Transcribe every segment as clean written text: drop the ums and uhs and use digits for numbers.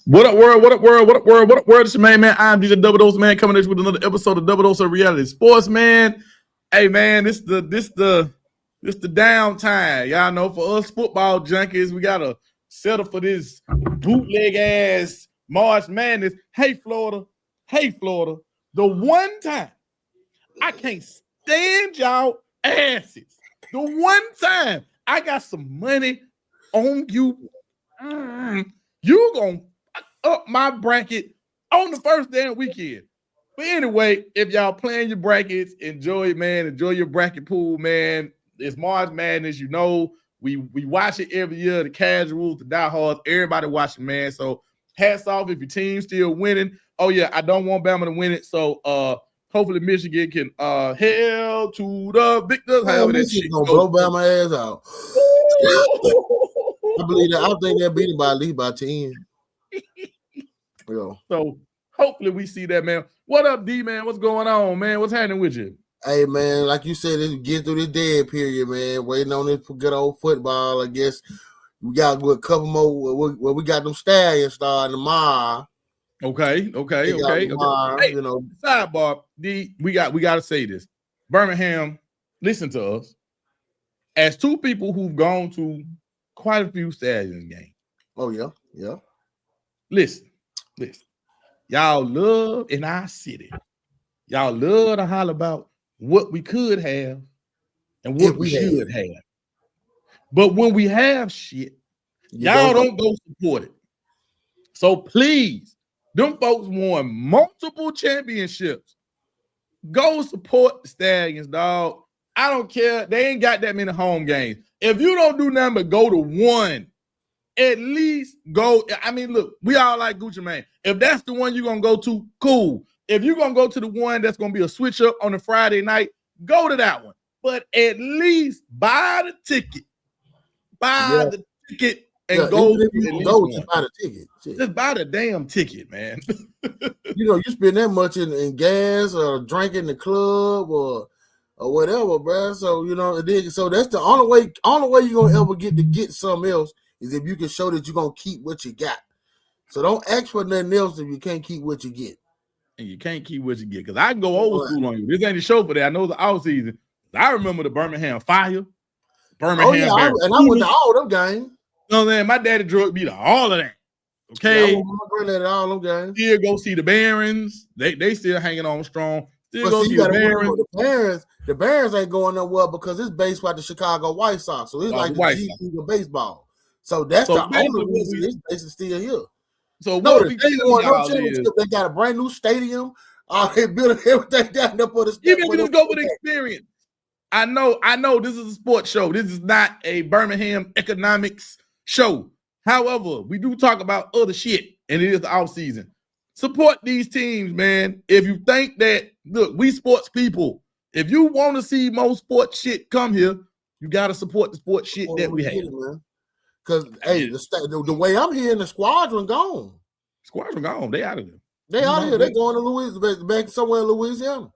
What up, world? What up, world? What up, world? What up, world? It's your man. I'm DJ Double Dose, man, coming at you with another episode of Double Dose of Reality Sports, man. Hey, man, this the downtime. Y'all know for us football junkies, we gotta settle for this bootleg ass March Madness. Hey, Florida. Hey, Florida. The one time I can't stand y'all asses. The one time I got some money on you, you gonna up my bracket on the first damn weekend. But anyway, if y'all playing your brackets, enjoy it, man. Enjoy your bracket pool, man. It's March Madness, you know. We watch it every year. The casuals, the diehards, everybody watching, man. So hats off if your team's still winning. Oh yeah, I don't want Bama to win it. So hopefully Michigan can hell to the victors. Man, However that Michigan shit gonna goes. blow Bama ass out. I believe that. I think they're beaten by at least by 10. Yo. So hopefully we see that, man. What up, D, man? What's going on, man? What's happening with you? Hey man, like you said, get through this dead period, man. Waiting on this good old football. I guess we got a couple more. Well, we got them Stallions starting tomorrow. Okay. Tomorrow, Hey, you know. sidebar, D, we got to say this. Birmingham, listen to us. As two people who've gone to quite a few Stallions games. Oh yeah. Listen. Y'all love in our city. Y'all love to holler about what we could have and what we should have. But when we have shit, y'all don't go support it. So please, them folks won multiple championships. Go support the Stallions, dog. I don't care. They ain't got that many home games. If you don't do nothing but go to one, at least go. I mean, look, we all like Gucci Mane. If that's the one you're going to go to, cool. If you're going to go to the one that's going to be a switch up on a Friday night, go to that one. But at least buy the ticket. Buy the ticket and go. Just buy the ticket. Just buy the damn ticket, man. You know, you spend that much in gas or drink in the club or whatever, bro. So you know, so that's the only way you're gonna ever get something else is if you can show that you're gonna keep what you got. So don't ask for nothing else if you can't keep what you get. And you can't keep what you get. Because I can go old school on you. This ain't the show for that. I know the off season. I remember the Birmingham Fire. Birmingham. I went to all them games. You know what I'm saying? My daddy drug me to all of that. Okay. Yeah, my granddad at all them games. Still go see the Barons. They still hanging on strong. Still go see the Barons. The Barons ain't going nowhere because it's based by the Chicago White Sox. So it's like the G of baseball. So that's the only reason this base is still here. So they got a brand new stadium. They built everything down there for the stadium. Even if you just go with experience. I know this is a sports show. This is not a Birmingham economics show. However, we do talk about other shit, and it is the off season. Support these teams, man. If you think that, look, we sports people. If you want to see more sports shit come here, you got to support the sports shit that we have. Because, hey, the way I'm hearing, the squadron gone. Squadron gone. They out of there. They out of here. They going to Louisiana, back somewhere in Louisiana.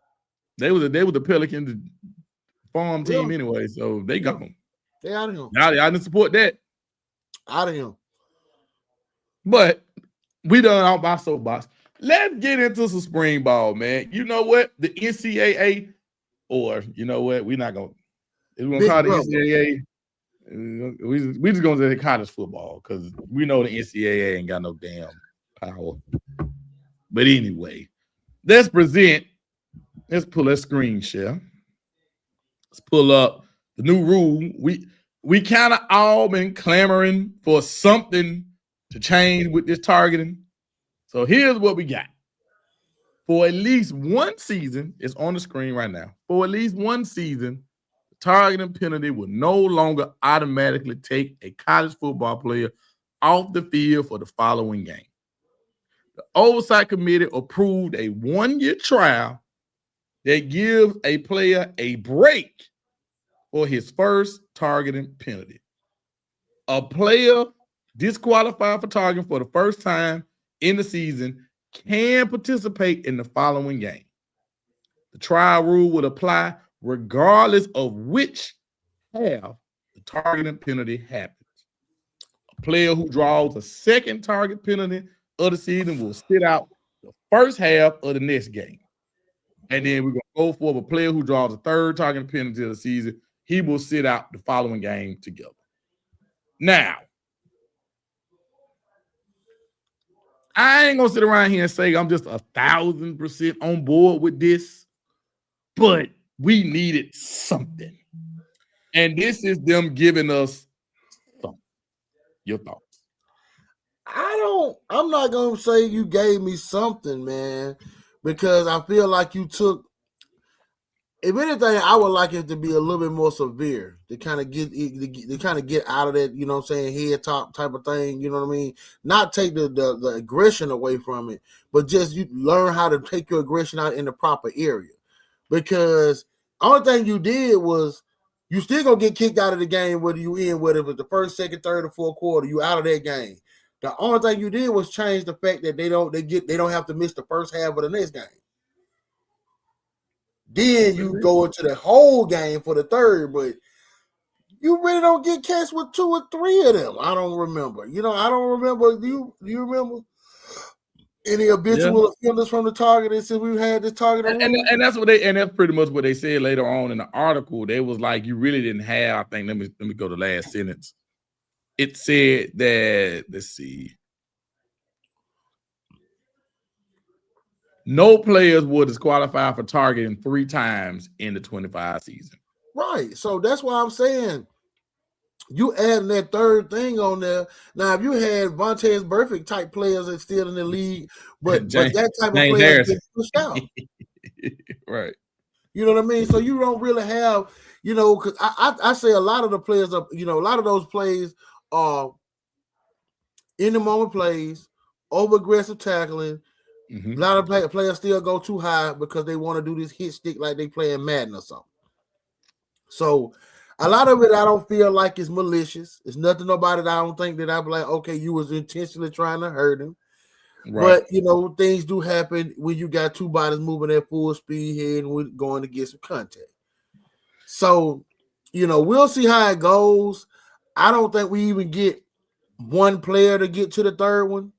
They were the Pelicans farm team anyway, so they gone. They out of here. I didn't support that. Out of here. But we done out by soapbox. Let's get into some spring ball, man. You know what? The NCAA, or you know what? We're not gonna. We're gonna call the NCAA. We just gonna say college football because we know the NCAA ain't got no damn power. But anyway, let's pull that screen share. Let's pull up the new rule. We kind of all been clamoring for something to change with this targeting. So here's what we got. For at least one season, it's on the screen right now. For at least one season, the targeting penalty will no longer automatically take a college football player off the field for the following game. The Oversight Committee approved a 1-year trial that gives a player a break for his first targeting penalty. A player disqualified for targeting for the first time in the season can participate in the following game. The trial rule would apply regardless of which half the targeting penalty happens. A player who draws a second target penalty of the season will sit out the first half of the next game. And then we're going to go for a player who draws the third targeting penalty of the season. He will sit out the following game together. Now, I ain't going to sit around here and say I'm just 1,000% on board with this, but we needed something. And this is them giving us something. Your thoughts? I'm not going to say you gave me something, man, because I feel like you took, if anything, I would like it to be a little bit more severe to kind of get out of that, you know what I'm saying, head top type of thing, you know what I mean? Not take the aggression away from it, but just you learn how to take your aggression out in the proper area. Because only thing you did was you still gonna get kicked out of the game whether you in, whether it was the first, second, third, or fourth quarter, you out of that game. The only thing you did was change the fact that they don't have to miss the first half of the next game. Then you go into the whole game for the third, but you really don't get catch with 2 or 3 of them. I don't remember. I don't remember. Do you remember any habitual offenders from the target since we had this target? And that's pretty much what they said later on in the article. They was like, you really didn't have, I think, let me go to the last sentence. It said that, let's see. No players were disqualified for targeting 3 times in the 25 season. Right. So that's why I'm saying you adding that third thing on there. Now, if you had Vontaze Burfict type players that's still in the league, but that type of player gets pushed out. Right. You know what I mean? So you don't really have, because I say a lot of the players are, a lot of those plays are in the moment plays, over aggressive tackling. Mm-hmm. A lot of players still go too high because they want to do this hit stick like they playing Madden or something. So a lot of it I don't feel like is malicious. It's nothing about it. I don't think that I'd be like, okay, you was intentionally trying to hurt him. Right. But things do happen when you got 2 bodies moving at full speed here and we're going to get some contact. So, we'll see how it goes. I don't think we even get one player to get to the third one.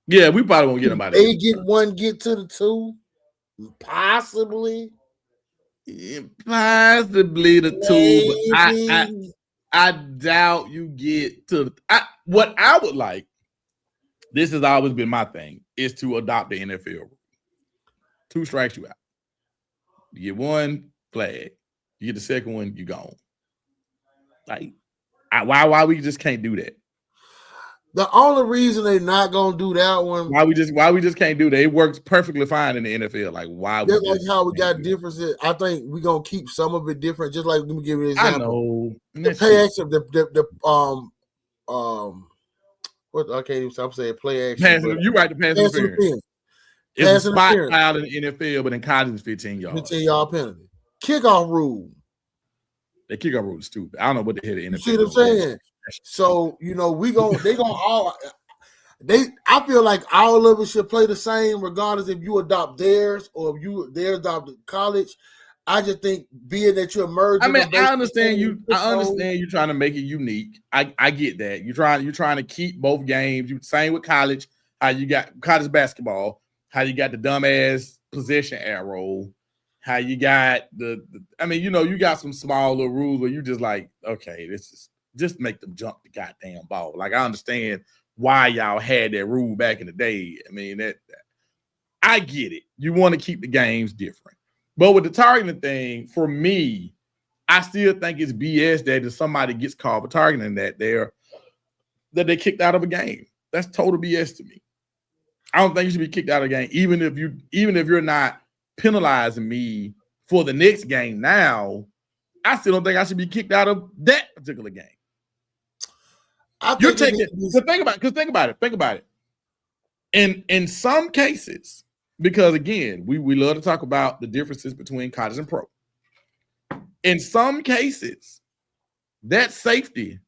Yeah, we probably won't get nobody. They get one, get to the 2, possibly. Possibly the Maybe. 2, but I doubt you get to what I would like. This has always been my thing, is to adopt the NFL rule. 2 strikes, you out. You get 1 flag. You get the second one, you gone. Like, why we just can't do that? The only reason they're not gonna do that one, why we just can't do that? It works perfectly fine in the NFL. Like, why? Just like how we got differences. I think we're gonna keep some of it different. Just like, let me give you an example. I know the play action, what I can't even stop saying play action. You right, the pass interference. It's a spot foul in the NFL, but in college it's 15 yards. 15-yard penalty. Kickoff rule. The kickoff rule is stupid. I don't know what the hell the NFL. You see what I'm saying? So they gonna all. I feel like all of us should play the same, regardless if you adopt theirs or if they adopt college. I just think being that you're merging. I mean, I understand you trying to make it unique. I get that. You're trying to keep both games. You same with college. How you got college basketball, how you got the dumbass possession arrow, how you got you got some small little rules where you just like, okay, this is just make them jump the goddamn ball. Like, I understand why y'all had that rule back in the day. I mean, that I get it. You want to keep the games different. But with the targeting thing, for me, I still think it's BS that if somebody gets called for targeting that they kicked out of a game. That's total BS to me. I don't think you should be kicked out of a game, even if you're not penalizing me for the next game now. I still don't think I should be kicked out of that particular game. Think about it. In some cases, because again, we love to talk about the differences between college and pro. In some cases, that safety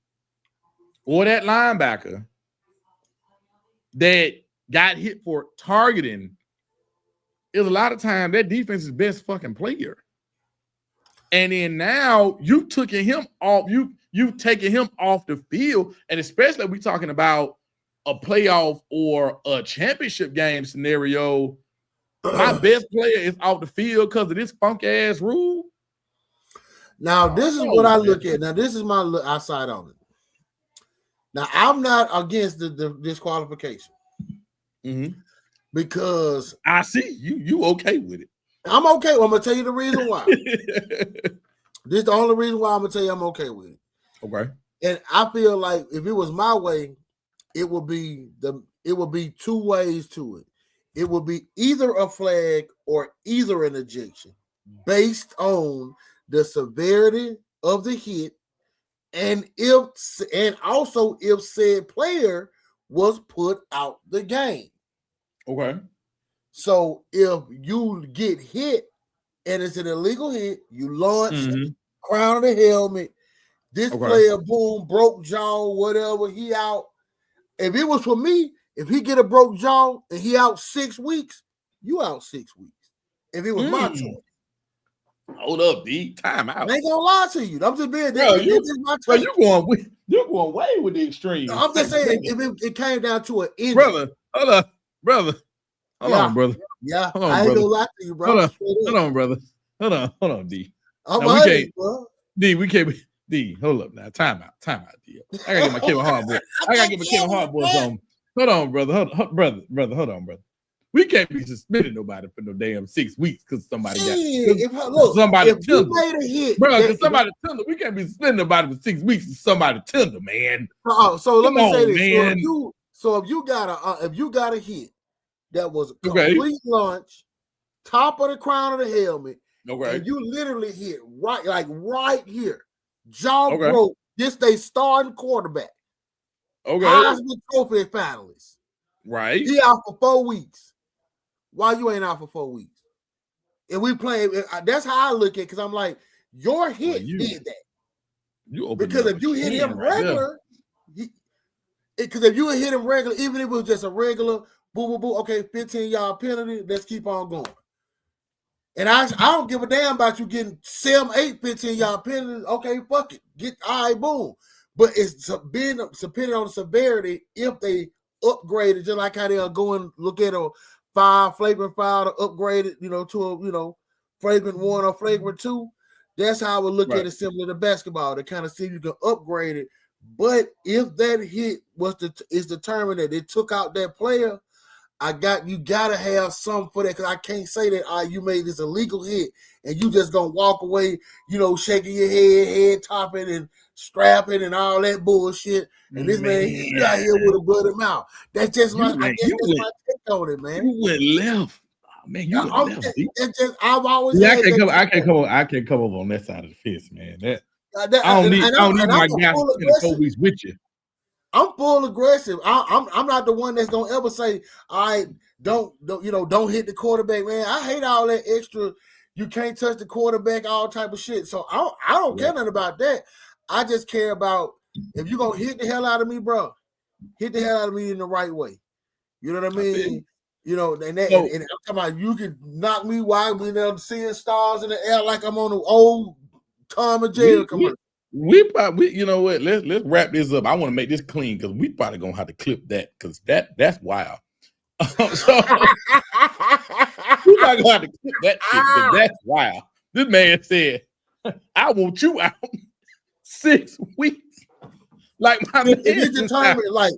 or that linebacker that got hit for targeting is a lot of time that defense's best fucking player. And then now you've taken him off. You've taken him off the field, and especially we talking about a playoff or a championship game scenario, my best player is off the field because of this funk ass rule. Now, this is what I look at. Now, this is my outside on it. Now, I'm not against the disqualification because I see you okay with it. I'm okay. Well, I'm gonna tell you the reason why. This is the only reason why I'm gonna tell you I'm okay with it. Okay. And I feel like if it was my way, it would be two ways to it. It would be either a flag or either an ejection based on the severity of the hit and also if said player was put out the game. Okay. So if you get hit and it's an illegal hit, you launch crown of the helmet. This player, boom, broke jaw, whatever, he out. If it was for me, if he get a broke jaw and he out 6 weeks, you out 6 weeks. If it was my choice. Hold up, D. Time out. I ain't gonna lie to you. I'm just being you're going way with the extreme. No, I'm just saying if it came down to an injury. Brother. Hold on, brother. Yeah, hold on, I ain't gonna lie to you, bro. Hold on, brother. Hold on, D. Bro. D, we can't be D. Hold up now. Time out, D. I gotta get my Kevin Hart boy. I gotta get my Kevin Hart boys on. Hold on, brother. Hold on, brother. We can't be suspending nobody for no damn 6 weeks because somebody somebody tender. Made a hit, bro. Somebody tender. We can't be suspending nobody for 6 weeks. Somebody tender, man. So let me say this, man. So if you got a hit that was a complete launch, top of the crown of the helmet, and you literally hit right here, jaw broke. This they starting quarterback, Heisman Trophy finalist, right? He out for 4 weeks. Why you ain't out for 4 weeks? And we play. That's how I look at it because I'm like, your hit did that. Because if you hit him regular, because if you hit him regular, even if it was just a regular boo, okay, 15-yard penalty, let's keep on going. And I don't give a damn about you getting 7, 8, 15-yard penalties. Okay, fuck it. All right, boom. But it's depending on the severity if they upgrade it, just like how they'll go and look at a flagrant foul to upgrade it, to a, flagrant 1 or flagrant 2. That's how I would look at it similar to basketball to kind of see if you can upgrade it. But if that hit is determined that it took out that player, you gotta have something for that because I can't say that you made this illegal hit and you just gonna walk away, shaking your head topping and strapping and all that bullshit. And this man he out here with a bloody mouth. That's just my take on it, man. You went left. Man, you went left. It's just I've always I can't come over on that side of the fence, man. I don't need my guy spending 4 weeks with you. I'm full aggressive. I'm not the one that's gonna ever say, all right, don't hit the quarterback, man. I hate all that extra. You can't touch the quarterback, all type of shit. So I don't care nothing about that. I just care about if you're gonna hit the hell out of me, bro, hit the hell out of me in the right way. You know what I mean? And I'm talking about you can knock me while we're seeing stars in the air like I'm on an old Tom and Jerry commercial. We probably, you know what? Let's wrap this up. I want to make this clean because we probably gonna have to clip that because that's wild. So we probably gonna have to clip that shit because that's wild. This man said, "I want you out 6 weeks." Like my man, you determined, like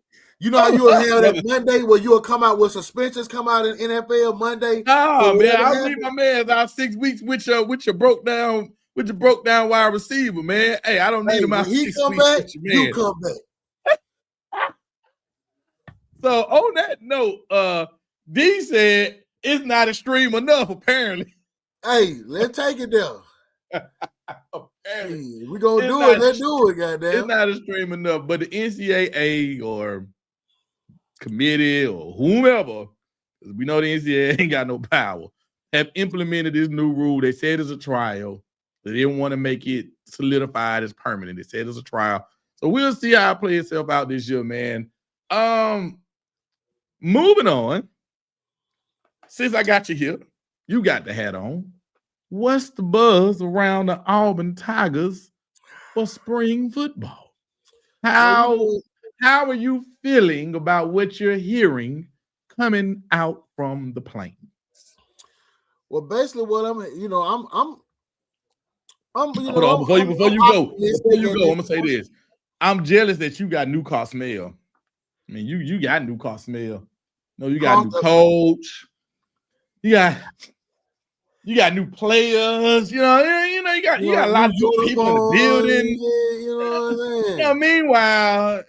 how you will have that Monday where you will come out with suspensions come out in NFL Monday. Oh man, I'll leave my man out 6 weeks with your broke down. With your broke down wide receiver, man. Hey, I don't need him out 6 weeks. You come back. So on that note, D said it's not extreme enough, apparently. Hey, let's take it there. We're gonna do it. Let's do it, goddamn. It's not extreme enough, but the NCAA or committee or whomever, because we know the NCAA ain't got no power, have implemented this new rule. They said it's a trial. They didn't want to make it solidified as permanent. They said it's a trial. So we'll see how it plays itself out this year, man. Moving on. Since I got you here, you got the hat on. What's the buzz around the Auburn Tigers for spring football? How how are you feeling about what you're hearing coming out from the Plains? Well, basically, what I'm Hold on, before you go, I'm gonna say this. I'm jealous that you got new car smell. I mean, you got new car smell. No, you got new coach. You got new players. You got a lot of new people in the building. You know what I'm saying? Meanwhile,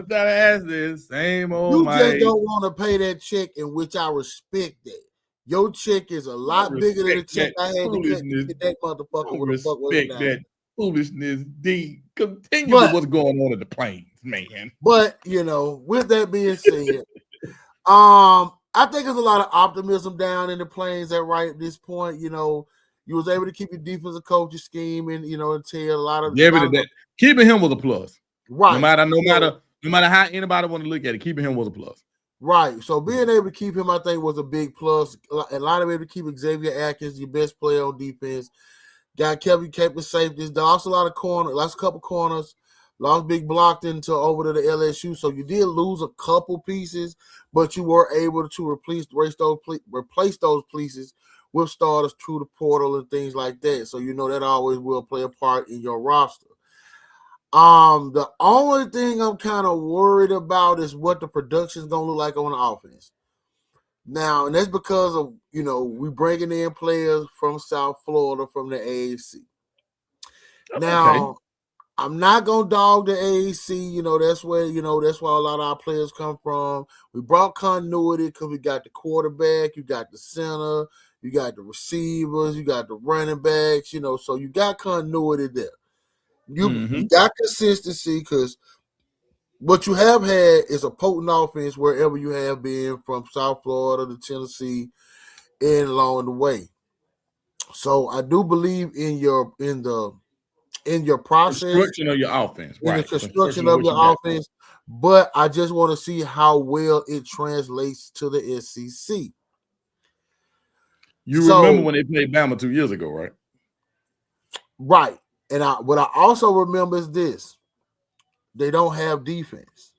gotta ask this same old. You just don't want to pay that check, in which I respect that. Your check is a lot bigger than the check I had to get that motherfucker with a fuck with that foolishness. Continue with what's going on at the Plains, man. But with that being said, I think there's a lot of optimism down in the Plains at this point. You was able to keep your defensive coach's scheme and until a lot of keeping him was a plus. Right. No matter how anybody want to look at it, keeping him was a plus. Right. So being able to keep him, I think, was a big plus. A lot of able to keep Xavier Atkins, your best player on defense. Kept it safe. Lost a lot of corners, lost a couple corners, lost big blocked into over to the LSU. So you did lose a couple pieces, but you were able to replace those pieces with starters through the portal and things like that. So that always will play a part in your roster. The only thing I'm kind of worried about is what the production is going to look like on the offense. Now, and that's because of, we bringing in players from South Florida from the AAC. Now, I'm not going to dog the AAC. That's where, that's where a lot of our players come from. We brought continuity because we got the quarterback, you got the center, you got the receivers, you got the running backs, so you got continuity there. You got consistency because what you have had is a potent offense wherever you have been, from South Florida to Tennessee and along the way. So I do believe in your process, construction of your offense, in the construction of your offense. But I just want to see how well it translates to the SEC. You remember when they played Bama 2 years ago, right? Right. And what I also remember is this: they don't have defense.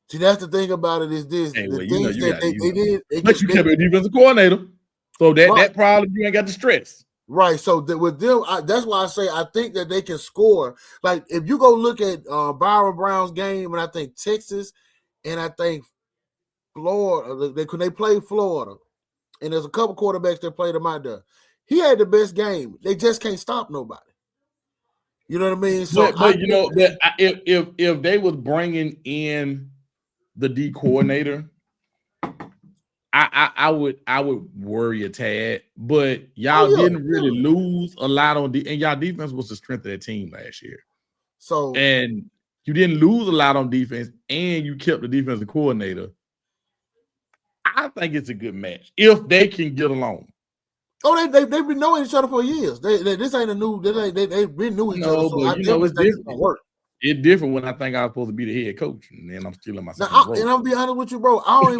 See, that's the thing about it is this: hey, the things that they did. But you kept a defensive coordinator, so that problem you ain't got the stress. Right. So with them, that's why I say I think that they can score. Like if you go look at Byron Brown's game, and I think Texas, and I think Florida, they played Florida, and there's a couple quarterbacks that played them out there. He had the best game. They just can't stop nobody. You know what I mean? So, but if they was bringing in the D coordinator, I would worry a tad. But y'all didn't really lose a lot on and y'all defense was the strength of that team last year. So and you didn't lose a lot on defense, and you kept the defensive coordinator. I think it's a good match if they can get along. Oh, they've been knowing each other for years. This ain't a new. They've been knowing each other. So it's different. It's different when I think I was supposed to be the head coach, and then I'm still in my second role. And I'll be honest with you, bro. I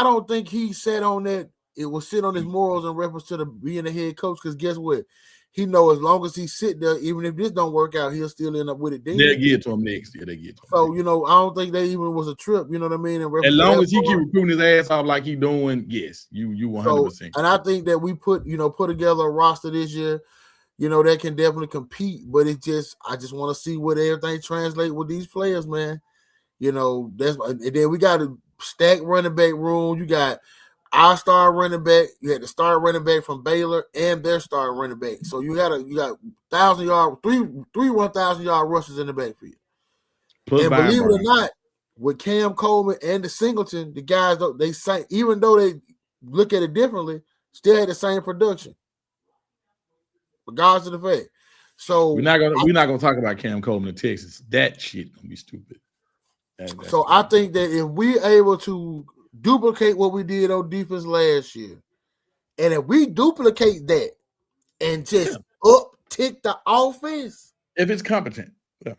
don't think he sat on that. It will sit on his morals in reference to being the head coach. Because guess what? He know as long as he sit there, even if this don't work out, he'll still end up with it. They'll get to him next year. So I don't think they even was a trip. You know what I mean? As long as he keep recruiting his ass off like he doing, yes, you 100%. And I think that we put together a roster this year, that can definitely compete. But I just want to see what everything translate with these players, man. And then we got a stacked running back room. You got our star running back. You had the star running back from Baylor and their star running back. So you got 1,000-yard, three 1,000-yard rushes in the backfield. And believe it or not, with Cam Coleman and the Singleton, the guys, they say, even though they look at it differently, still had the same production, regardless of the fact. So we're not gonna talk about Cam Coleman in Texas. That shit gonna be stupid. So I think that if we able to duplicate what we did on defense last year, and if we duplicate that and just uptick the offense, if it's competent, if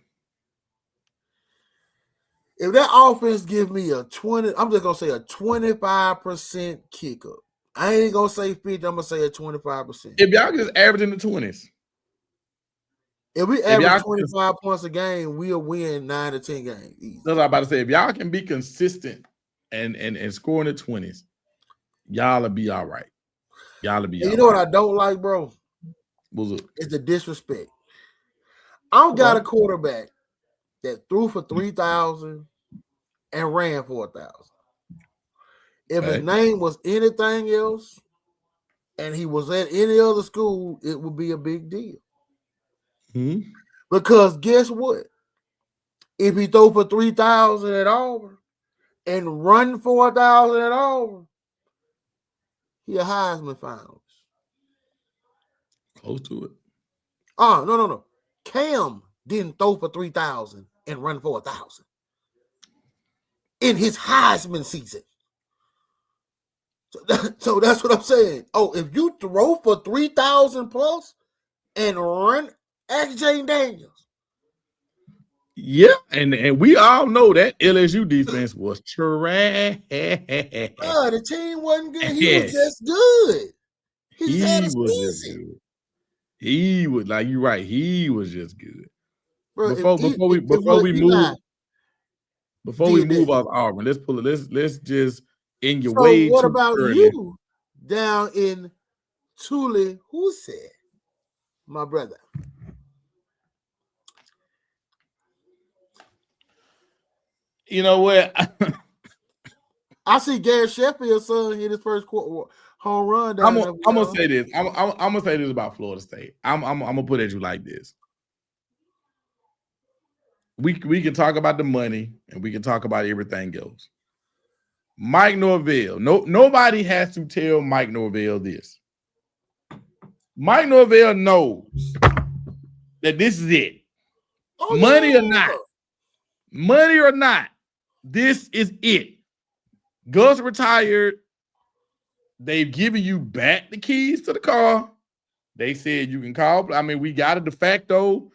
that offense gives me I'm just gonna say a 25% kick up. I ain't gonna say 50. I'm gonna say a 25%. If y'all just average in the 20s, If we If average y'all 25 points a game, we'll win 9 to 10 games. Easy. That's what I'm about to say. If y'all can be consistent and score in the 20s, y'all will be all right. Y'all will be all You know right. what I don't like, bro? What's up? It's the disrespect. I don't got a quarterback that threw for 3,000 and ran 4,000. If his name was anything else and he was at any other school, it would be a big deal. Mm-hmm. Because guess what? If he throw for 3,000 at Auburn and run 4,000 at Auburn, he a Heisman finalist. Close to it. Oh, no. Cam didn't throw for 3,000 and run 4,000 in his Heisman season. So that's what I'm saying. Oh, if you throw for 3,000 plus and run, ask Jane Daniels. Yeah, and we all know that LSU defense was trash. The team wasn't good. He was just good. He just had a season. He was like, you're right. He was just good. Bro, before we move off Auburn, let's pull it. Let's just in your way. So what about you down in Tule? Who said, my brother? You know what? I see Gary Sheffield's son hit his first home run. I'm gonna say this. I'm gonna say this about Florida State. I'm gonna put it at you like this. We can talk about the money and we can talk about everything else. Mike Norvell. Nobody has to tell Mike Norvell this. Mike Norvell knows that this is it. Money or not, this is it. Gus retired. They've given you back the keys to the car. They said you can call. I mean, we got a de facto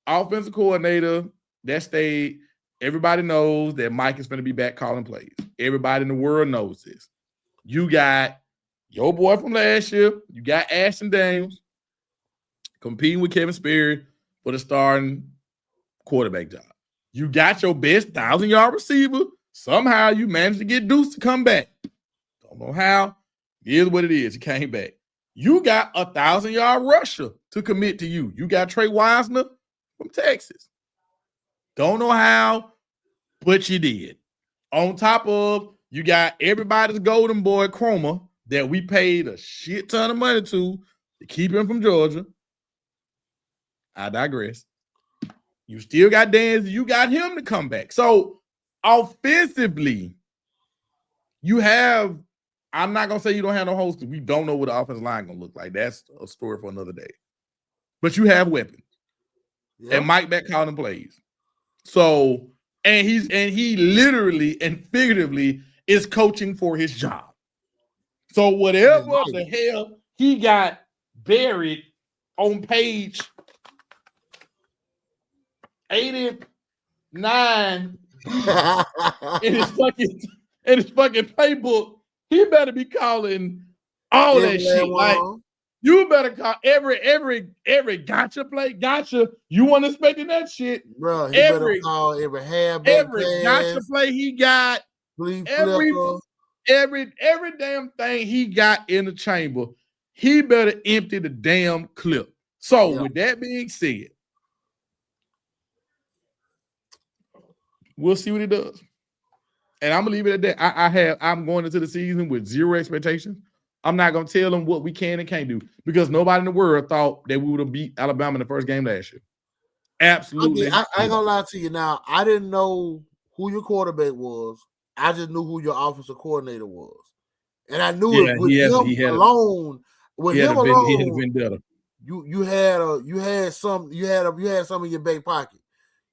offensive coordinator that stayed. Everybody knows that Mike is going to be back calling plays. Everybody in the world knows this. You got your boy from last year. You got Ashton Daniels competing with Kevin Sperry for the starting quarterback job. You got your best 1,000-yard receiver. Somehow you managed to get Deuce to come back. Don't know how. It is what it is. He came back. You got a 1,000-yard rusher to commit to you. You got Trey Wisner from Texas. Don't know how, but you did. On top of, you got everybody's golden boy, Cromer, that we paid a shit ton of money to keep him from Georgia. I digress. You still got Danzy. You got him to come back. So, offensively, you have, I'm not going to say you don't have no host because we don't know what the offensive line going to look like. That's a story for another day. But you have weapons. Yep. And Mike back calling plays. So, and he literally and figuratively is coaching for his job. So whatever the hell he got buried on page 89 in his fucking playbook, he better be calling all that shit. Like, you better call every gotcha play. Gotcha. You weren't expecting that shit. Bro, he better call every halfback gotcha play he got. Every damn thing he got in the chamber, he better empty the damn clip. So with that being said, we'll see what he does. And I'm gonna leave it at that. I'm going into the season with zero expectations. I'm not going to tell them what we can and can't do because nobody in the world thought that we would have beat Alabama in the first game last year. Absolutely. I ain't going to lie to you now. I didn't know who your quarterback was. I just knew who your offensive coordinator was. And I knew it with him alone. With him alone, he had a vendetta. You had some in your back pocket.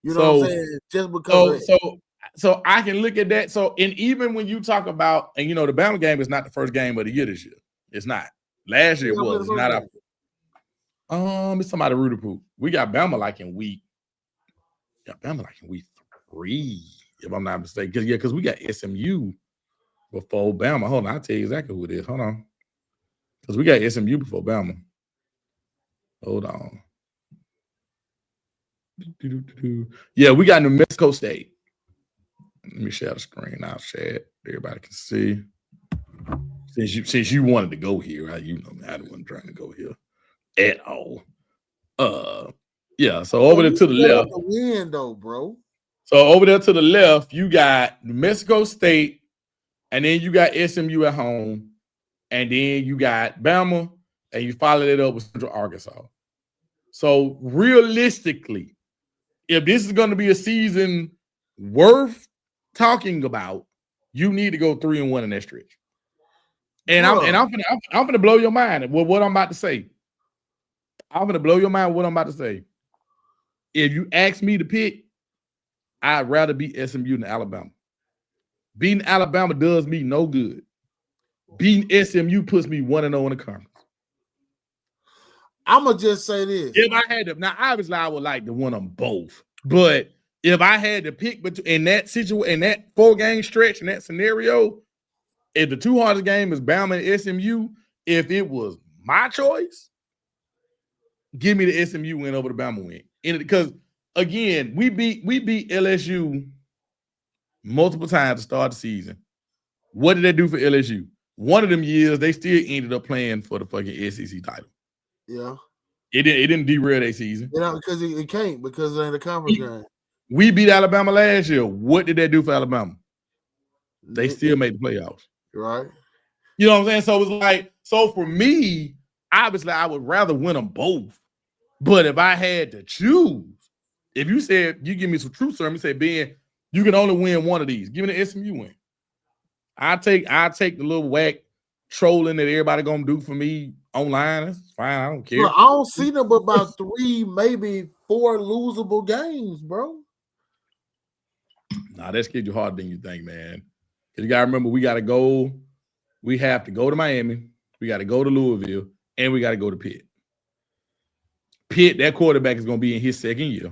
You know what I'm saying? Just because So I can look at that. So, and even when you talk about, and you know, the Bama game is not the first game of the year this year. It's not. Last year it was. It's not our. It's somebody rooted proof. We got Bama like in week 3, if I'm not mistaken. Because we got SMU before Bama. Hold on, I'll tell you exactly who it is. Hold on. Because we got SMU before Bama. Hold on. Yeah, we got New Mexico State. Let me share the screen. I'll share it. Everybody can see. Since you wanted to go here, right? You know, I wasn't trying to go here at all. Yeah. So over there to the left. The win though, bro. So over there to the left, you got New Mexico State, and then you got SMU at home, and then you got Bama, and you follow it up with Central Arkansas. So realistically, if this is going to be a season worth talking about, you need to go 3-1 in that stretch. And I'm gonna blow your mind with what I'm about to say. I'm gonna blow your mind with what I'm about to say. If you ask me to pick, I'd rather beat SMU than Alabama. Beating Alabama does me no good. Beating SMU puts me 1-0 in the conference. I'm gonna just say this: if I had to, now obviously I would like to win them both, but if I had to pick between in that situation, in that 4-game stretch, in that scenario, if the two hardest game is Bama and SMU, if it was my choice, give me the SMU win over the Bama win. Because again, we beat LSU multiple times to start the season. What did they do for LSU? One of them years, they still ended up playing for the fucking SEC title. Yeah. It didn't derail their season. Because it can't, because they're in the conference game. We beat Alabama last year. What did they do for Alabama? They still made the playoffs. Right. You know what I'm saying? So it was like, so for me, obviously I would rather win them both. But if I had to choose, if you said, you give me some truth serum, you say, Ben, you can only win one of these. Give me the SMU win. I'll take the little whack trolling that everybody gonna do for me online. That's fine. I don't care. Bro, I don't see them about 3, maybe 4 losable games, bro. Nah, that schedule harder than you think, man. Because you gotta remember, we have to go to Miami, we got to go to Louisville, and we got to go to Pitt. Pitt, that quarterback is gonna be in his second year.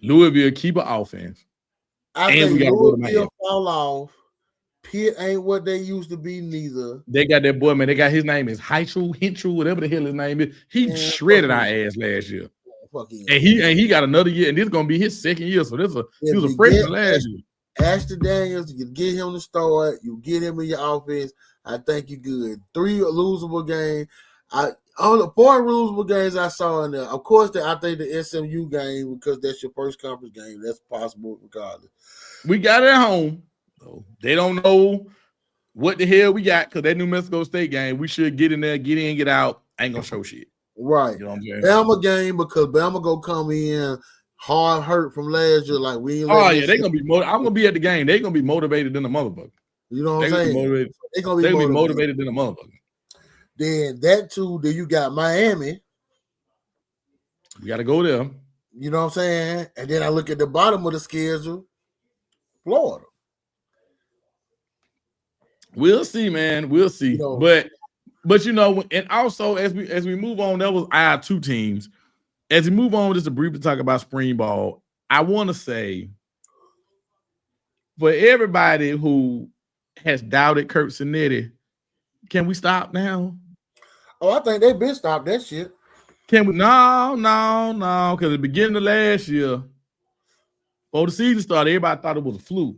Louisville keep an offense. I think we got to go to Miami. Fall off. Pitt ain't what they used to be, neither. They got that boy, man. They got his name is Hinchu, whatever the hell his name is. He shredded our ass last year. And he got another year, and this is gonna be his second year. So he was a freshman last year. Ashton Daniels, you get him to start, you get him in your offense. I think you're good. 3 losable games. On the 4 losable games I saw in there. Of course, I think the SMU game, because that's your first conference game. That's possible regardless. We got it at home. So they don't know what the hell we got, because that New Mexico State game, we should get in there, get in, get out. Ain't gonna show shit. Right. You know what I'm saying? Bama game, because Bama gonna come in hard hurt from last year. Like we ain't. Oh yeah, they're gonna be. I'm gonna be at the game. They're gonna be motivated than a motherfucker. You know what I'm saying? They're gonna be motivated than a motherfucker. Then then you got Miami. We got to go there. You know what I'm saying? And then I look at the bottom of the schedule, Florida. We'll see, man. We'll see. You know, but you know, and also as we move on, that was our 2 teams. As we move on, just to briefly talk about spring ball, I want to say, for everybody who has doubted Kurt Cinetti, can we stop now? Oh, I think they've been stopped that shit. Can we? No. Because at the beginning of last year, before the season started, everybody thought it was a fluke.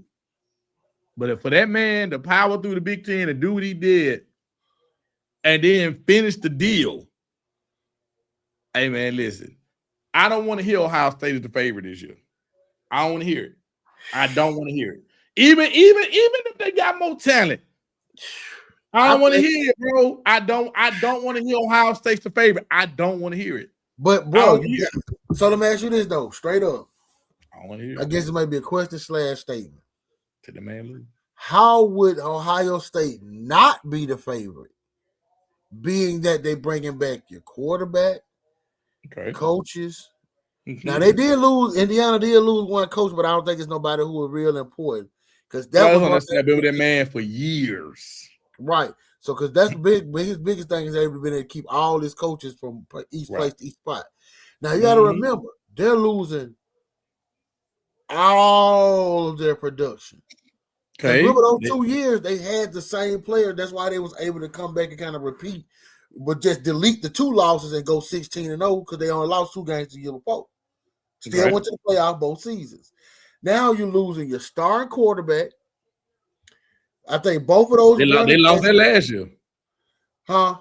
But for that man to power through the Big Ten and do what he did, and then finish the deal, hey man, listen, I don't want to hear Ohio State is the favorite this year. I don't want to hear it. I don't want to hear it. Even if they got more talent, I don't want to hear it, bro. I don't want to hear Ohio State's the favorite. I don't want to hear it. But bro, so let me ask you this though, straight up. I don't want to hear it. I guess it might be a question / statement. To the man, Lou. How would Ohio State not be the favorite, being that they bringing back your quarterback, coaches? Mm-hmm. Now they did lose. Indiana did lose one coach, but I don't think it's nobody who was real important, because that was been with that man for years. Right. So, because that's his biggest thing is able to be able to keep all his coaches from each place to each spot. Now, you got to remember, they're losing all of their production. Okay. Remember those 2 years, they had the same player. That's why they was able to come back and kind of repeat, but just delete the 2 losses and go 16-0 because they only lost 2 games the year before. Still Right. went to the playoff both seasons. Now you're losing your starting quarterback. I think both of those They running lost backs, that last year. huh?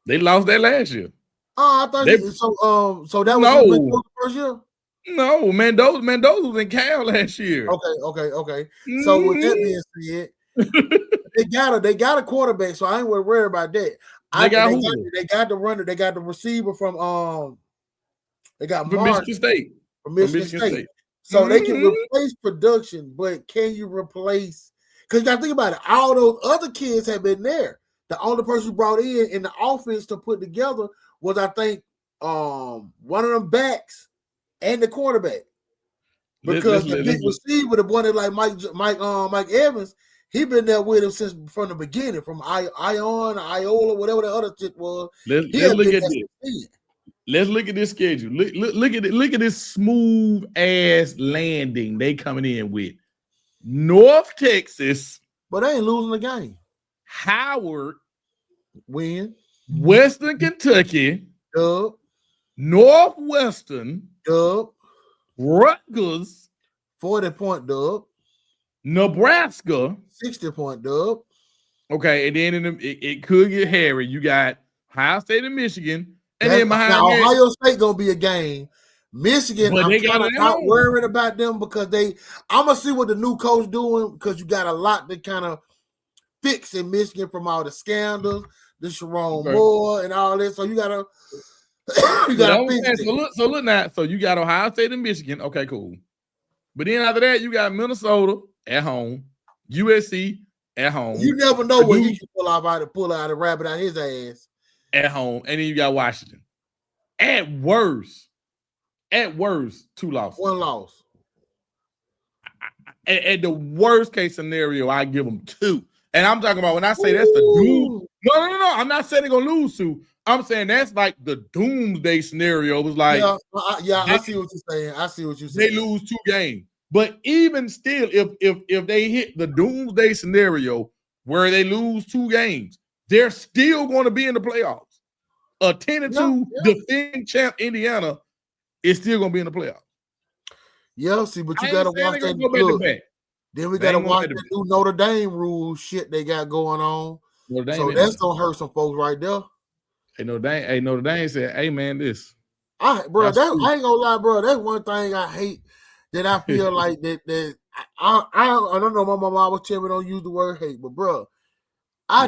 They lost that last year. Oh, I thought They- so that was No. his first year. No, Mendoza was in Cal last year. Okay. So with that being said, they got a quarterback, so I ain't worried about that. They got the runner, they got the receiver from they got from Mark Michigan State. from Michigan State. So they can replace production, but can you replace? Because you got to think about it. All those other kids have been there. The only person you brought in the offense to put together was, I think, one of them backs and the quarterback. Because the big receiver, the one that like Mike Evans, he been there with him since from the beginning, from Iola, whatever the other shit was. Let's look at this. Let's look at this schedule. Look at this smooth ass landing they coming in with. North Texas, but they ain't losing the game. Howard, win. Western Kentucky, dub. Northwestern, dub. Rutgers, 40-point dub. Nebraska, 60-point dub. Okay, and then it could get hairy. You got Ohio State and Michigan, and then behind now Ohio State gonna be a game. Michigan, I'm kind of not worried about them because I'm gonna see what the new coach doing because you got a lot to kind of fix in Michigan from all the scandals, the Sharon Moore and all this. So you gotta fix it. So look now. So you got Ohio State and Michigan. Okay, cool. But then after that, you got Minnesota at home, USC at home. You never know what he can pull out a rabbit out his ass. At home, and then you got Washington. At worst, 2 losses. 1 loss. At the worst case scenario, I give them 2. And I'm talking about when I say that's the doom. No. I'm not saying they're gonna lose 2. I'm saying that's like the doomsday scenario. It was like, I see what you're saying. They lose 2 games, but even still, if they hit the doomsday scenario where they lose 2 games, they're still going to be in the playoffs. A 10-2 defending champ Indiana is still going to be in the playoffs. Yeah, see, but you got to watch that. Look, then we got to watch the new Notre Dame rule shit they got going on. So that's going to hurt some folks right there. Hey, Notre Dame said, hey, man, this. I ain't going to lie, bro. That's one thing I hate that I feel like that I don't know, my mama always tell me don't use the word hate, but bro, I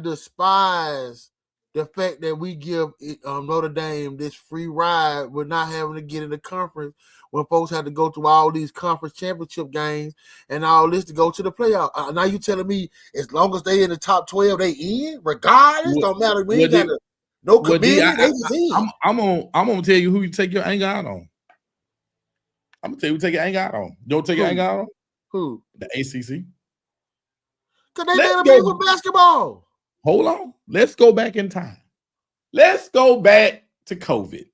despise the fact that we give Notre Dame this free ride with not having to get in the conference when folks had to go through all these conference championship games and all this to go to the playoff. Now you telling me as long as they in the top 12, they in regardless? Don't matter. We ain't got no committee. I'm gonna tell you who you take your anger out on. I'm gonna tell you who take your anger out on. You don't take your anger out on? Who? The ACC. Because they did a big with basketball. Hold on. Let's go back in time. Let's go back to COVID.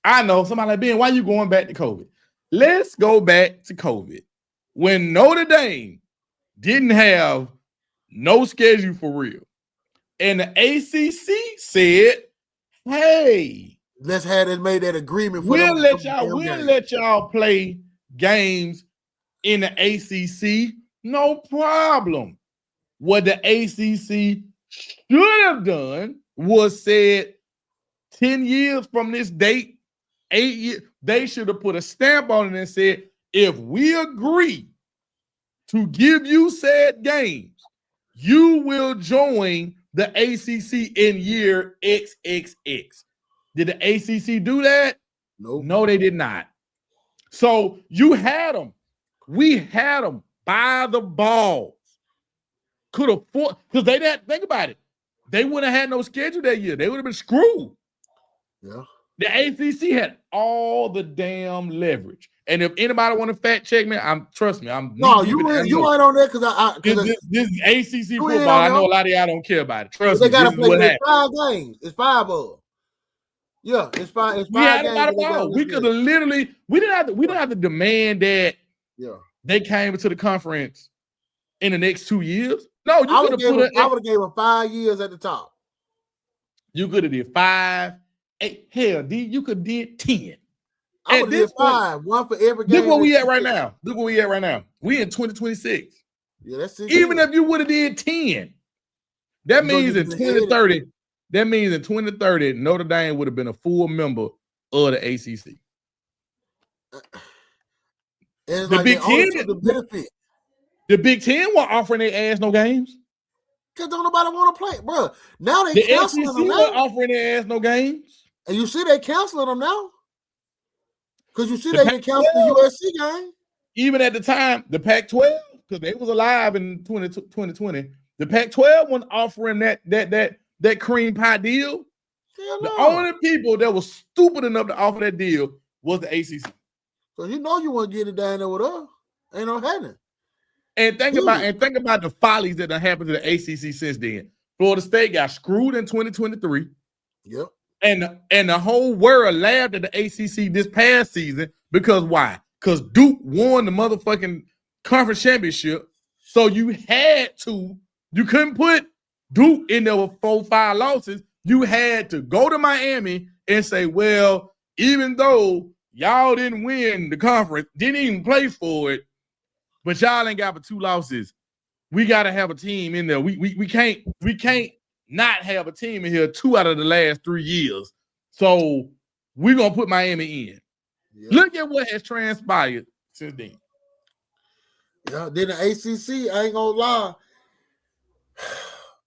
I know somebody like, Ben, why you going back to COVID? Let's go back to COVID. When Notre Dame didn't have no schedule for real. And the ACC said, hey, let's have it made that agreement. We'll let y'all play games in the ACC. No problem. What the ACC should have done was said 10 years from this date, 8 years, they should have put a stamp on it and said, if we agree to give you said games, you will join the ACC in year XXX. Did the ACC do that? Nope. No, they did not. So you had them. We had them by the balls. Could afford, because they didn't think about it. They wouldn't have had no schedule that year. They would have been screwed. Yeah. The ACC had all the damn leverage. And if anybody want to fact check me, trust me, you right on that because this is ACC football. I know a lot of y'all don't care about it. Trust me, they gotta play 5 games. It's 5 of them. Yeah, it's 5. It's 5 we had games. A lot of ball. We could have literally. We didn't have to demand that. Yeah, they came into the conference in the next 2 years. No, you could have put. I would have gave them 5 years at the top. You could have did 5, 8. Hell, you could have did 10. I At would this have point, 5, one for every game. look where we at right now. Look where we at right now. We in 2026. Yeah, that's it. Even if you would have did 10, that means in 2030, Notre Dame would have been a full member of the ACC. And The like Big Ten, the benefit. the Big Ten weren't offering their ass no games. Because don't nobody want to play, bro. Now they The canceling SEC them now. weren't offering their ass no games. And you see they canceling them now. Because you see they didn't cancel the USC game. Even at the time, the Pac-12, because they was alive in 2020, the Pac-12 wasn't offering that cream pie deal. Hell The no. only people that was stupid enough to offer that deal was the ACC. So you know you want to get it down there with us. Ain't no happening. And think about the follies that have happened to the ACC since then. Florida State got screwed in 2023. Yep. And the whole world laughed at the ACC this past season because why? Because Duke won the motherfucking conference championship. So you couldn't put Duke in there with 4-5 losses. You had to go to Miami and say, well, even though y'all didn't win the conference, didn't even play for it, but y'all ain't got but 2 losses. We got to have a team in there. We can't not have a team in here 2 out of the last 3 years. So we're going to put Miami in. Yeah. Look at what has transpired since then. Yeah, then the ACC, I ain't going to lie,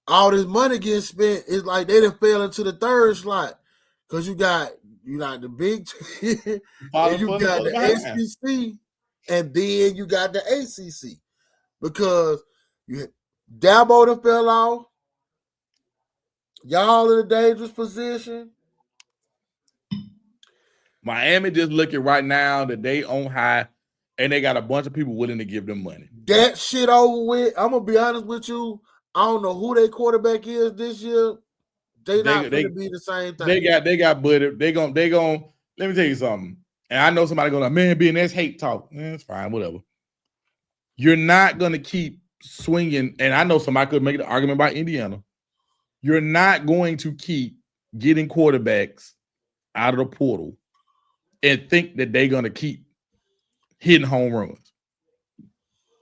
all this money getting spent, it's like they done fell into the 3rd slot because you got the Big Ten, and you got the SEC, and then you got the ACC because Dabo done fell off. Y'all in a dangerous position. Miami just looking right now that they own high, and they got a bunch of people willing to give them money. That shit over with. I'm gonna be honest with you. I don't know who their quarterback is this year. They not gonna be the same thing. They got butter. They gon' let me tell you something. And I know somebody gonna man, being that's hate talk. It's fine, whatever. You're not gonna keep swinging. And I know somebody could make the argument about Indiana. You're not going to keep getting quarterbacks out of the portal and think that they're gonna keep hitting home runs.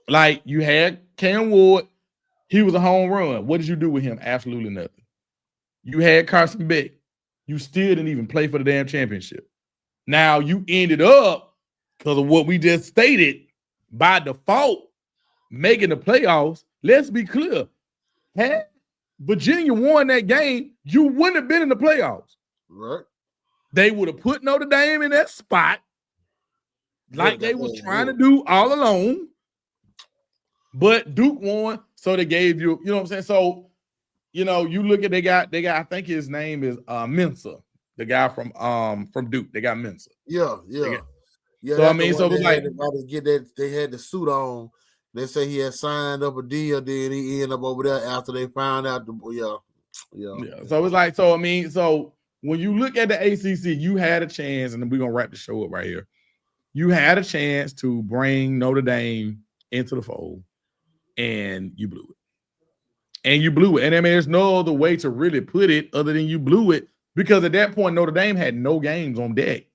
Like you had Cam Ward, he was a home run. What did you do with him? Absolutely nothing. You had Carson Beck. You still didn't even play for the damn championship. Now you ended up, because of what we just stated, by default, making the playoffs. Let's be clear. Had Virginia won that game, you wouldn't have been in the playoffs. Right. They would have put Notre Dame in that spot like they was trying to do all along. But Duke won, so they gave you know what I'm saying? So, you look at they got I think his name is Mensah, the guy from Duke. They got Mensah. Yeah. So I mean, so it was like they had the suit on. They say he had signed up a deal, then he ended up over there after they found out yeah. So it's like, so I mean, so when you look at the ACC, you had a chance, and then we're gonna wrap the show up right here. You had a chance to bring Notre Dame into the fold, and you blew it. And I mean, there's no other way to really put it other than you blew it, because at that point, Notre Dame had no games on deck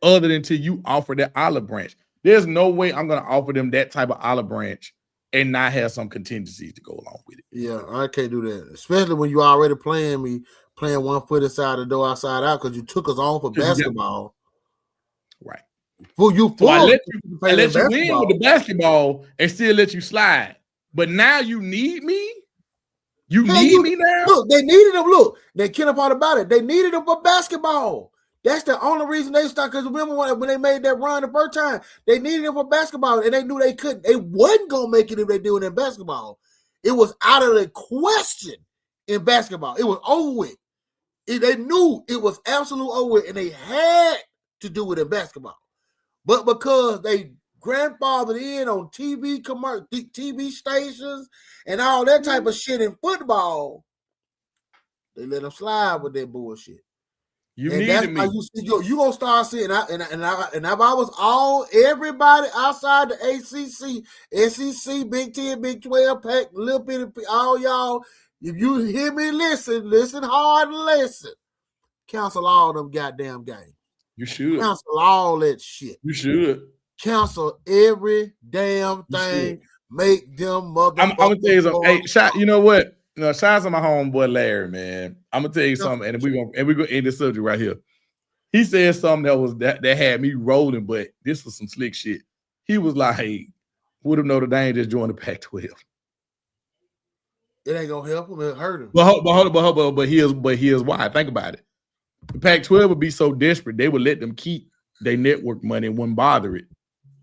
other than until you offer that olive branch. There's no way I'm going to offer them that type of olive branch and not have some contingencies to go along with it. Yeah, I can't do that, especially when you already playing one foot inside the door, outside out, because you took us on for basketball. Right. So I let you win with the basketball and still let you slide. But now you need me? You need me now? Look, they needed him. Look, they can't apart about it. They needed him for basketball. That's the only reason they started. Because remember when they made that run the first time, they needed him for basketball, and they knew they couldn't. They wasn't gonna make it if they do it in basketball. It was out of the question in basketball. It was over with. They knew it was absolute over with, and they had to do it in basketball. But because they grandfathered in on TV stations and all that type of shit in football, they let them slide with that bullshit. You needed me. You gonna start seeing, and if I was everybody outside the ACC, SEC, Big 10, Big 12, Pac, little bit of all y'all, if you hear me, listen hard and listen. Cancel all them goddamn games. You should. Cancel all that shit. You should. Cancel every damn thing. Make them motherfuckers. I'm gonna tell you something. Hey, shot. You know what? Shout out to my homeboy Larry, man. I'm gonna tell you something, and we're gonna end this subject right here. He said something that had me rolling, but this was some slick shit. He was like, "Hey, what if Notre Dame just joined the Pac-12? It ain't gonna help him. It hurt him. But here's why. Think about it. The Pac-12 would be so desperate they would let them keep their network money and wouldn't bother it,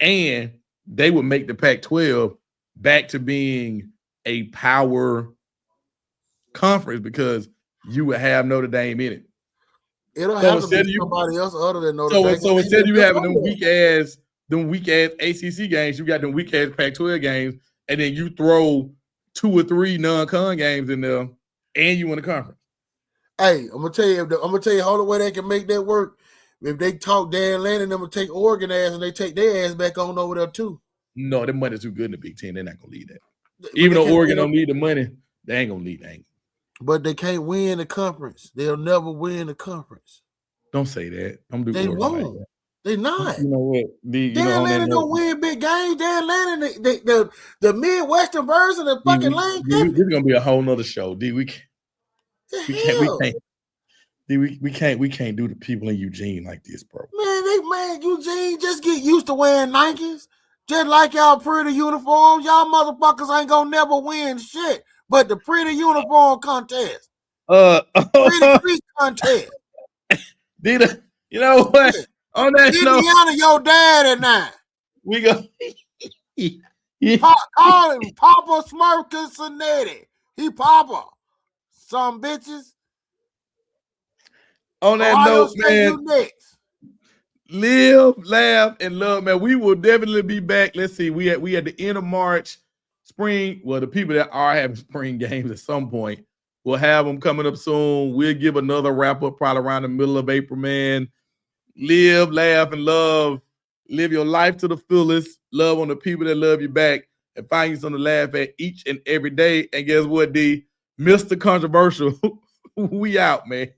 and they would make the Pac-12 back to being a power conference because you would have Notre Dame in it. It'll have to be somebody else other than Notre Dame. So instead of you having them weak ass ACC games, you got them weak ass Pac-12 games, and then you throw 2 or 3 non-con games in there, and you win the conference. Hey, I'm gonna tell you the only way they can make that work if they talk Dan Lanning and them to take Oregon ass and they take their ass back on over there too. No, their money's too good in the Big Ten. They're not gonna lead that. Even though Oregon don't need the money, they ain't gonna lead that. But they can't win the conference. They'll never win the conference. Don't say that. They won't. Like They're not. You know what? Dan Lanning don't win big games. Dan Lanning, the Midwestern version of fucking Lane Kiffin. This is gonna be a whole nother show. D, we can't do the people in Eugene like this, bro. Man, Eugene, just get used to wearing Nikes. Just like y'all pretty uniforms. Y'all motherfuckers ain't gonna never win shit. But the pretty uniform contest. Pretty street contest. Dita, you know what? On that Indiana, your daddy now. We go. Call him Papa Smurf Cincinnati. He Papa. Some bitches. On that note, man, live, laugh, and love, man. We will definitely be back. Let's see. We at the end of March, spring. Well, the people that are having spring games at some point, we'll have them coming up soon. We'll give another wrap up probably around the middle of April, man. Live, laugh, and love. Live your life to the fullest. Love on the people that love you back, and find you something to laugh at each and every day. And guess what, D? Mr. Controversial, we out, man.